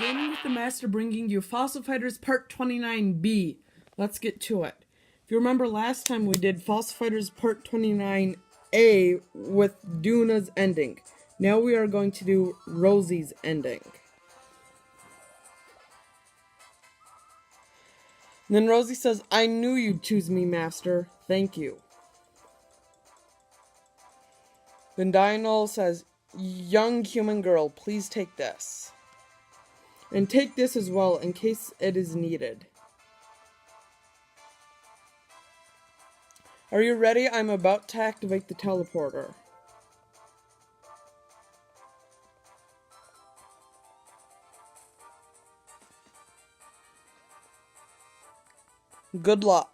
Training with the Master bringing you Fossil Fighters Part 29B. Let's get to it. If you remember last time we did Fossil Fighters Part 29A with Duna's ending. Now we are going to do Rosie's ending. And then Rosie says, "I knew you'd choose me, Master. Thank you." Then Dianol says, "Young human girl, please take this. And take this as well, in case it is needed." "Are you ready? I'm about to activate the teleporter." "Good luck."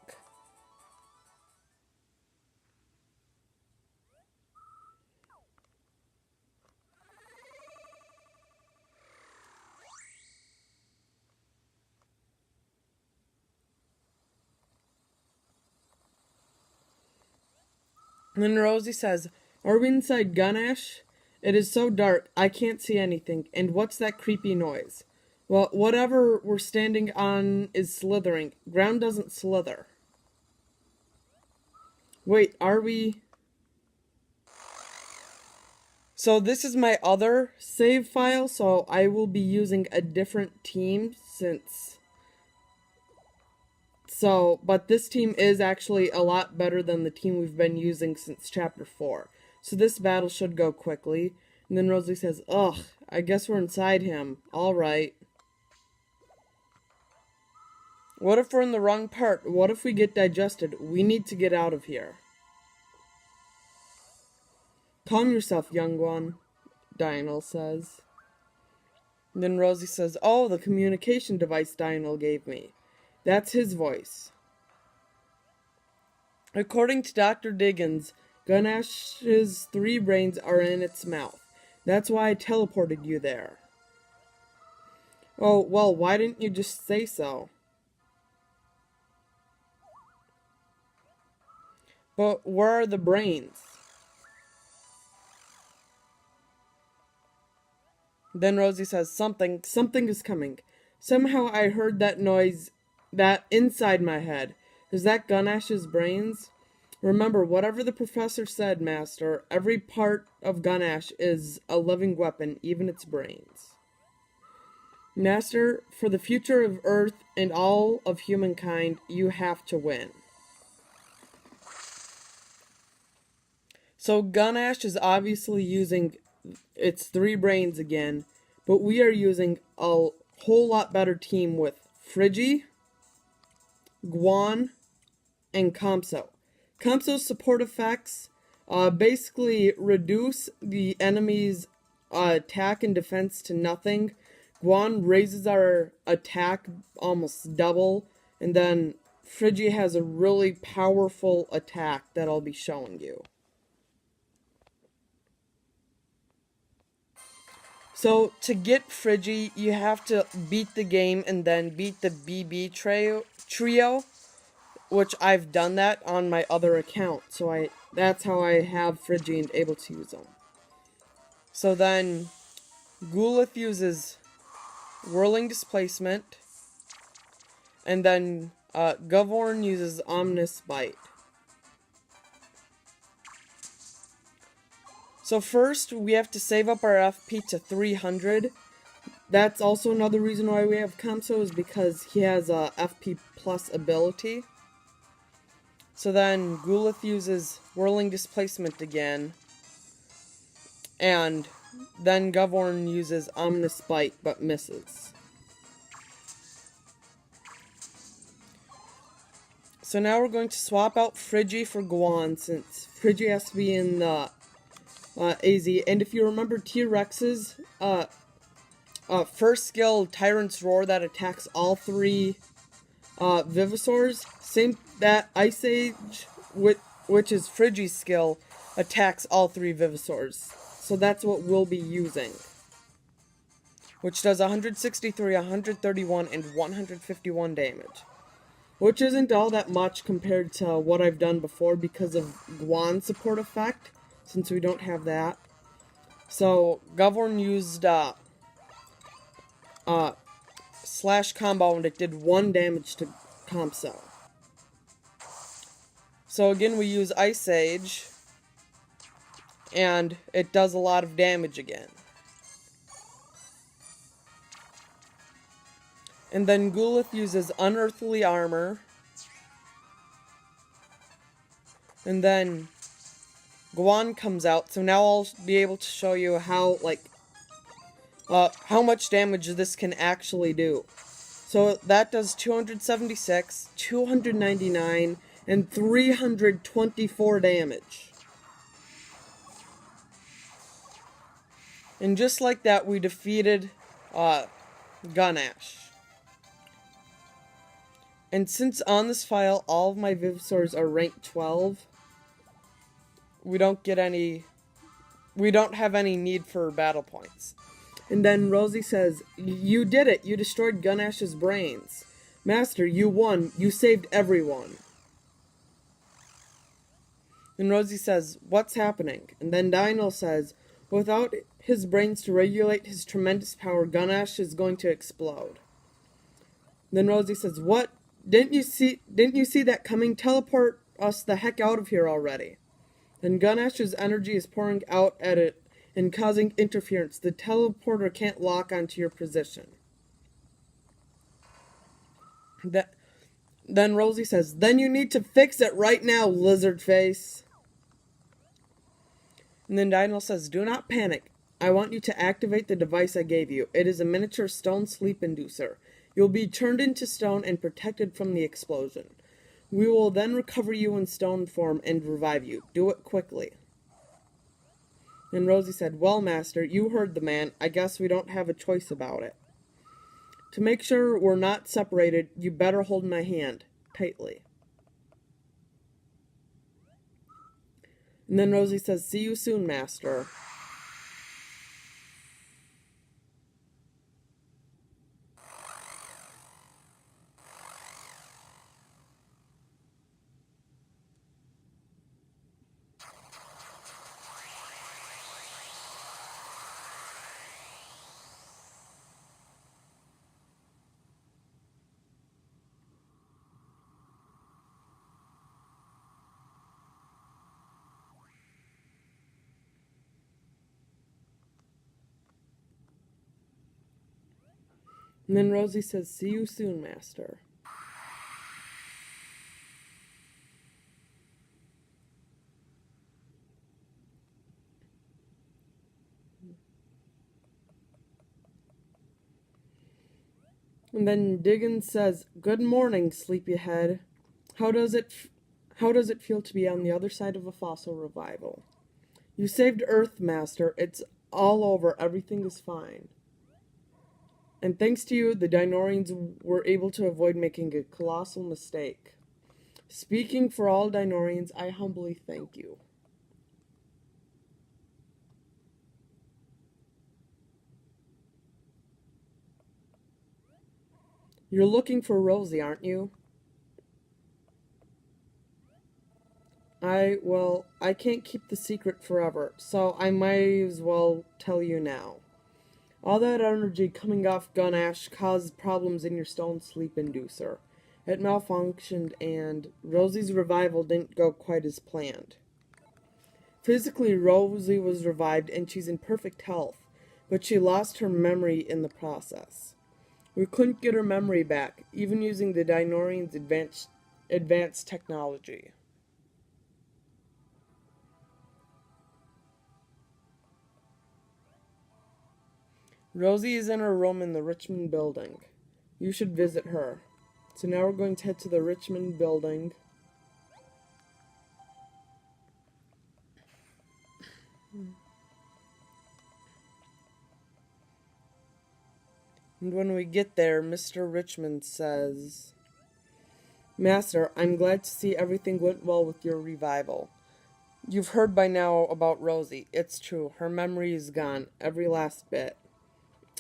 And then Rosie says, "Are we inside Gunash? It is so dark, I can't see anything. And what's that creepy noise?" "Well, whatever we're standing on is slithering. Ground doesn't slither." "Wait, are we..." So this is my other save file, so I will be using a different team but this team is actually a lot better than the team we've been using since Chapter 4. So this battle should go quickly. And then Rosie says, "Ugh, I guess we're inside him. Alright." "What if we're in the wrong part? What if we get digested? We need to get out of here." "Calm yourself, young one," Dianol says. And then Rosie says, "Oh, the communication device Dianol gave me. That's his voice. According to Dr. Diggins, Gunash's 3 brains are in its mouth. That's why I teleported you there." "Oh, well, why didn't you just say so?" "But where are the brains?" Then Rosie says, Something is coming. Somehow I heard that noise that inside my head. Is that Gunash's brains? Remember, whatever the professor said, Master, every part of Gunash is a living weapon, even its brains. Master, for the future of Earth and all of humankind, you have to win." So Gunash is obviously using its 3 brains again, but we are using a whole lot better team with Friggy, Guan, and Kamso. Kamso's support effects basically reduce the enemy's attack and defense to nothing. Guan raises our attack almost double, and then Friggy has a really powerful attack that I'll be showing you. So, to get Friggy, you have to beat the game and then beat the BB trio, which I've done that on my other account. So that's how I have Friggy and able to use them. So then, Gulith uses Whirling Displacement, and then Govorn uses Omnis Bite. So first, we have to save up our FP to 300. That's also another reason why we have Kamso, is because he has a FP plus ability. So then, Gulith uses Whirling Displacement again. And then Govorn uses Omnis Bite, but misses. So now we're going to swap out Friggy for Guan, since Friggy has to be in the AZ. And if you remember T-Rex's first skill, Tyrant's Roar, that attacks all 3 Vivisaurs, same that Ice Age, which is Friggy's skill, attacks all 3 Vivisaurs. So that's what we'll be using, which does 163, 131, and 151 damage. Which isn't all that much compared to what I've done before because of Guan's support effect, since we don't have that. So Govorn used slash combo and it did 1 damage to comp cell. So again, we use Ice Age, and it does a lot of damage again. And then Gulith uses Unearthly Armor. And then Guan comes out, so now I'll be able to show you how, how much damage this can actually do. So that does 276, 299, and 324 damage. And just like that, we defeated Gunash. And since on this file all of my Vivisaurs are ranked 12, we don't have any need for battle points. And then Rosie says, "You did it. You destroyed Gunash's brains. Master, you won. You saved everyone." And Rosie says, "What's happening?" And then Dino says, "Without his brains to regulate his tremendous power, Gunash is going to explode." Then Rosie says, "What? Didn't you see that coming? Teleport us the heck out of here already." Then Gunash's energy is pouring out at it and causing interference. The teleporter can't lock onto your position. Then Rosie says, "Then you need to fix it right now, lizard face." And then Dino says, "Do not panic. I want you to activate the device I gave you. It is a miniature stone sleep inducer. You'll be turned into stone and protected from the explosion. We will then recover you in stone form and revive you. Do it quickly." And Rosie said, "Well, Master, you heard the man. I guess we don't have a choice about it. To make sure we're not separated, you better hold my hand tightly." And then Rosie says, "See you soon, Master." And then Rosie says, "See you soon, Master." And then Diggins says, "Good morning, sleepyhead. How does it feel to be on the other side of a fossil revival? You saved Earth, Master. It's all over. Everything is fine. And thanks to you, the Dinorians were able to avoid making a colossal mistake. Speaking for all Dinorians, I humbly thank you." "You're looking for Rosie, aren't you?" I can't keep the secret forever, so I might as well tell you now. All that energy coming off Gunash caused problems in your stone sleep inducer. It malfunctioned and Rosie's revival didn't go quite as planned. Physically, Rosie was revived and she's in perfect health, but she lost her memory in the process. We couldn't get her memory back, even using the Dinorians' advanced technology. Rosie is in her room in the Richmond building. You should visit her. So now we're going to head to the Richmond building. And when we get there, Mr. Richmond says, "Master, I'm glad to see everything went well with your revival. You've heard by now about Rosie. It's true. Her memory is gone, every last bit.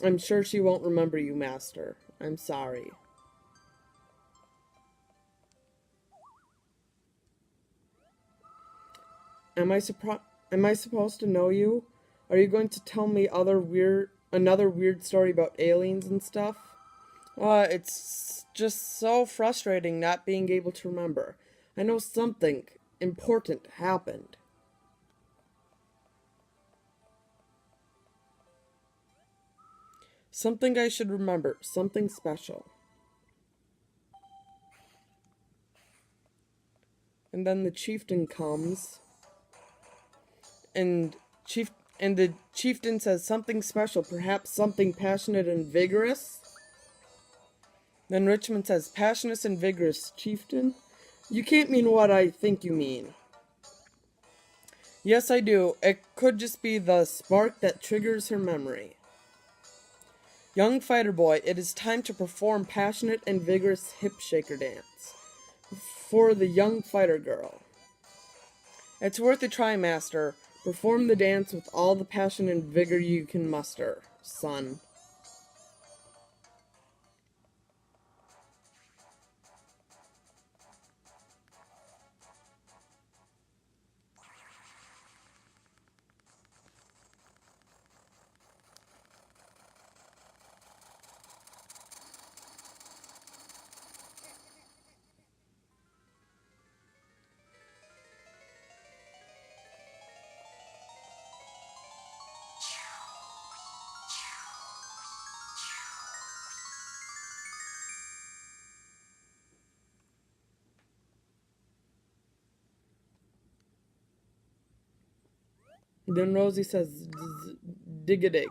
I'm sure she won't remember you, Master. I'm sorry." Am I supposed to know you? Are you going to tell me another weird story about aliens and stuff? It's just so frustrating not being able to remember. I know something important happened. Something I should remember. Something special. And then the chieftain comes, and chief and the chieftain says something special, perhaps something passionate and vigorous. Then Richmond says, passionate and vigorous, chieftain? You can't mean what I think you mean. Yes, I do. It could just be the spark that triggers her memory. Young fighter boy, it is time to perform passionate and vigorous hip shaker dance for the young fighter girl. It's worth a try, master. Perform the dance with all the passion and vigor you can muster, son. Then Rosie says, dig-a-dig.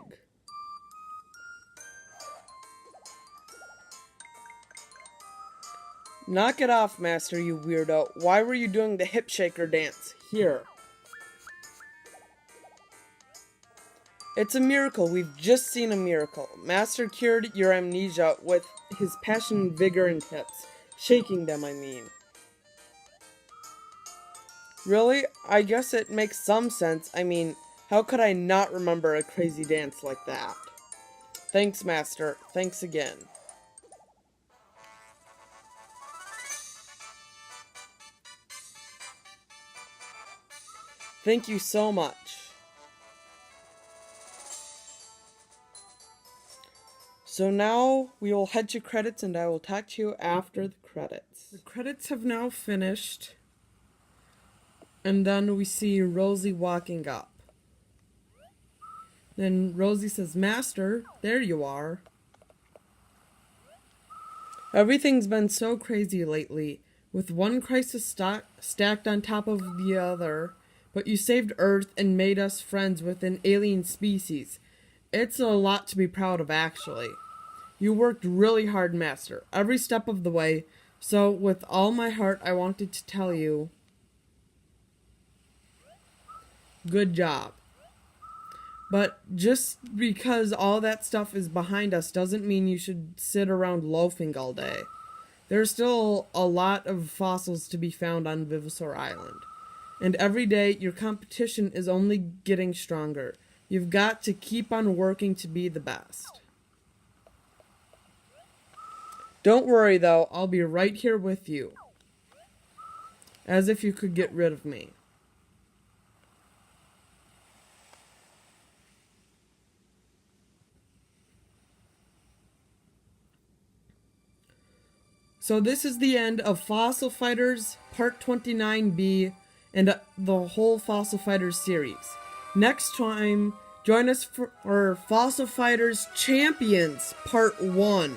Knock it off, master, you weirdo. Why were you doing the hip shaker dance here? It's a miracle. We've just seen a miracle. Master cured your amnesia with his passion, vigor, and hips. Shaking them, I mean. Really? I guess it makes some sense. I mean, how could I not remember a crazy dance like that? Thanks, master. Thanks again. Thank you so much. So now we will head to credits, and I will talk to you after the credits. The credits have now finished. And then we see Rosie walking up. Then Rosie says, Master, there you are. Everything's been so crazy lately, with one crisis stacked on top of the other, but you saved Earth and made us friends with an alien species. It's a lot to be proud of, actually. You worked really hard, Master, every step of the way, so with all my heart I wanted to tell you, good job. But just because all that stuff is behind us doesn't mean you should sit around loafing all day. There's still a lot of fossils to be found on Vivosaur Island. And every day, your competition is only getting stronger. You've got to keep on working to be the best. Don't worry, though. I'll be right here with you. As if you could get rid of me. So this is the end of Fossil Fighters Part 29B and the whole Fossil Fighters series. Next time, join us for Fossil Fighters Champions Part 1.